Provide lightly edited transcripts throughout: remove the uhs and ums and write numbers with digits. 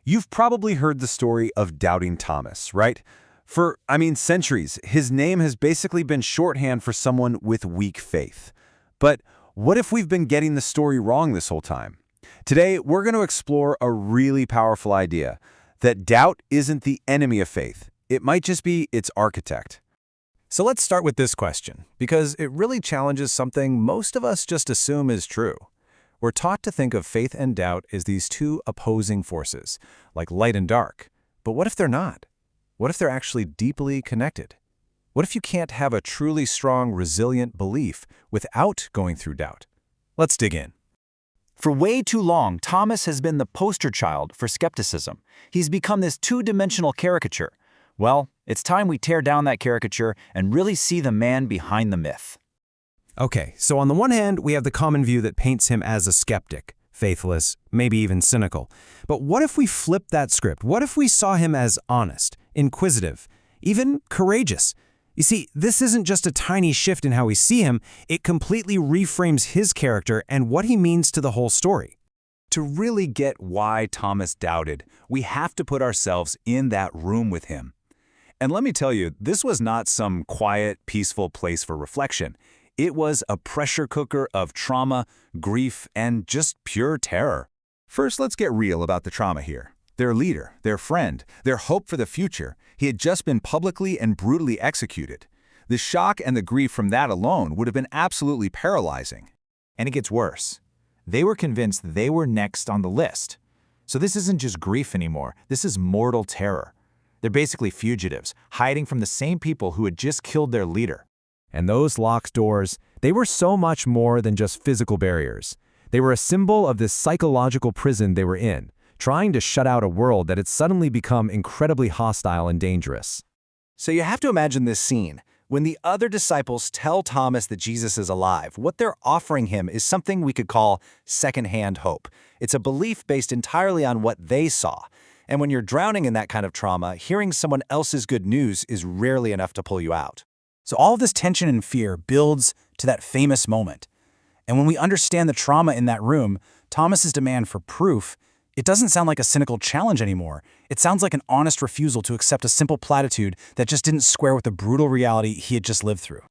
You've probably heard the story of Doubting Thomas, right? For, centuries, his name has basically been shorthand for someone with weak faith. But what if we've been getting the story wrong this whole time? Today, we're going to explore a really powerful idea, that doubt isn't the enemy of faith. It might just be its architect. So let's start with this question, because it really challenges something most of us just assume is true. We're taught to think of faith and doubt as these two opposing forces, like light and dark. But what if they're not? What if they're actually deeply connected? What if you can't have a truly strong, resilient belief without going through doubt? Let's dig in. For way too long, Thomas has been the poster child for skepticism. He's become this two-dimensional caricature. Well, it's time we tear down that caricature and really see the man behind the myth. Okay, so on the one hand, we have the common view that paints him as a skeptic, faithless, maybe even cynical. But what if we flipped that script? What if we saw him as honest, inquisitive, even courageous? You see, this isn't just a tiny shift in how we see him, it completely reframes his character and what he means to the whole story. To really get why Thomas doubted, we have to put ourselves in that room with him. And let me tell you, this was not some quiet, peaceful place for reflection. It was a pressure cooker of trauma, grief, and just pure terror. First, let's get real about the trauma here. Their leader, their friend, their hope for the future, he had just been publicly and brutally executed. The shock and the grief from that alone would have been absolutely paralyzing. And it gets worse. They were convinced they were next on the list. So this isn't just grief anymore, this is mortal terror. They're basically fugitives, hiding from the same people who had just killed their leader. And those locked doors, they were so much more than just physical barriers. They were a symbol of this psychological prison they were in, trying to shut out a world that had suddenly become incredibly hostile and dangerous. So you have to imagine this scene. When the other disciples tell Thomas that Jesus is alive, what they're offering him is something we could call secondhand hope. It's a belief based entirely on what they saw. And when you're drowning in that kind of trauma, hearing someone else's good news is rarely enough to pull you out. So all of this tension and fear builds to that famous moment. And when we understand the trauma in that room, Thomas's demand for proof, it doesn't sound like a cynical challenge anymore. It sounds like an honest refusal to accept a simple platitude that just didn't square with the brutal reality he had just lived through.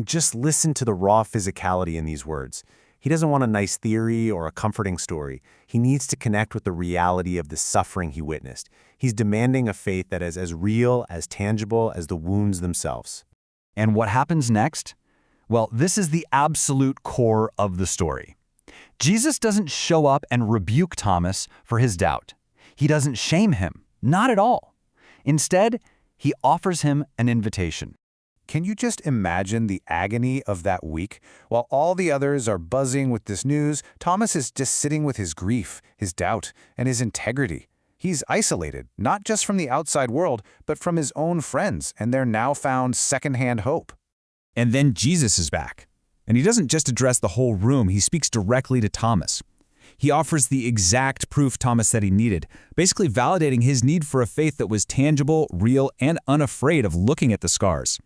Just listen to the raw physicality in these words. He doesn't want a nice theory or a comforting story. He needs to connect with the reality of the suffering he witnessed. He's demanding a faith that is as real, as tangible as the wounds themselves. And what happens next? Well, this is the absolute core of the story. Jesus doesn't show up and rebuke Thomas for his doubt. He doesn't shame him, not at all. Instead, he offers him an invitation. Can you just imagine the agony of that week? While all the others are buzzing with this news, Thomas is just sitting with his grief, his doubt, and his integrity. He's isolated, not just from the outside world, but from his own friends and their now-found second-hand hope. And then Jesus is back. And he doesn't just address the whole room, he speaks directly to Thomas. He offers the exact proof Thomas said he needed, basically validating his need for a faith that was tangible, real, and unafraid of looking at the scars.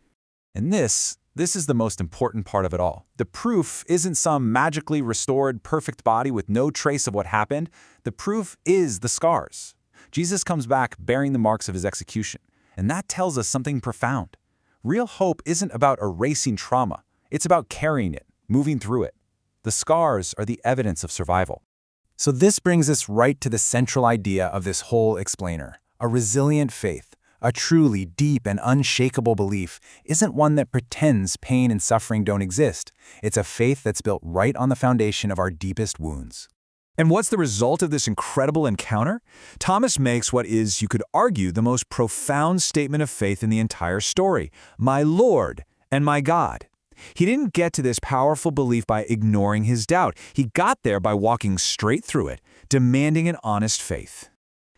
And this is the most important part of it all. The proof isn't some magically restored, perfect body with no trace of what happened. The proof is the scars. Jesus comes back bearing the marks of his execution, and that tells us something profound. Real hope isn't about erasing trauma. It's about carrying it, moving through it. The scars are the evidence of survival. So this brings us right to the central idea of this whole explainer. A resilient faith, a truly deep and unshakable belief, isn't one that pretends pain and suffering don't exist. It's a faith that's built right on the foundation of our deepest wounds. And what's the result of this incredible encounter? Thomas makes what is, you could argue, the most profound statement of faith in the entire story. My Lord and my God. He didn't get to this powerful belief by ignoring his doubt. He got there by walking straight through it, demanding an honest faith.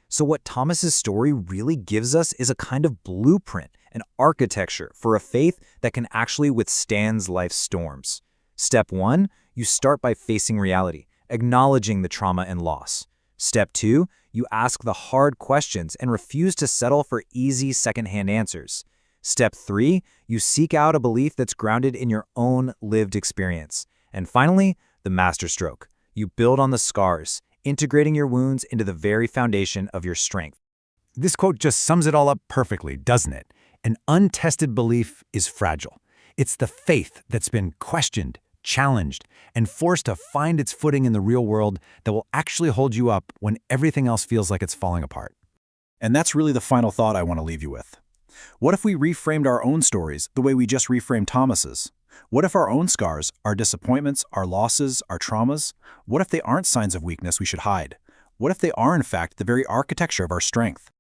So what Thomas's story really gives us is a kind of blueprint, an architecture for a faith that can actually withstand life's storms. Step 1, you start by facing reality, acknowledging the trauma and loss. Step 2, you ask the hard questions and refuse to settle for easy secondhand answers. Step 3, you seek out a belief that's grounded in your own lived experience. And finally, the masterstroke. You build on the scars, integrating your wounds into the very foundation of your strength. This quote just sums it all up perfectly, doesn't it? An untested belief is fragile. It's the faith that's been questioned, challenged, and forced to find its footing in the real world that will actually hold you up when everything else feels like it's falling apart. And that's really the final thought I want to leave you with. What if we reframed our own stories the way we just reframed Thomas's? What if our own scars, our disappointments, our losses, our traumas, what if they aren't signs of weakness we should hide? What if they are, in fact, the very architecture of our strength?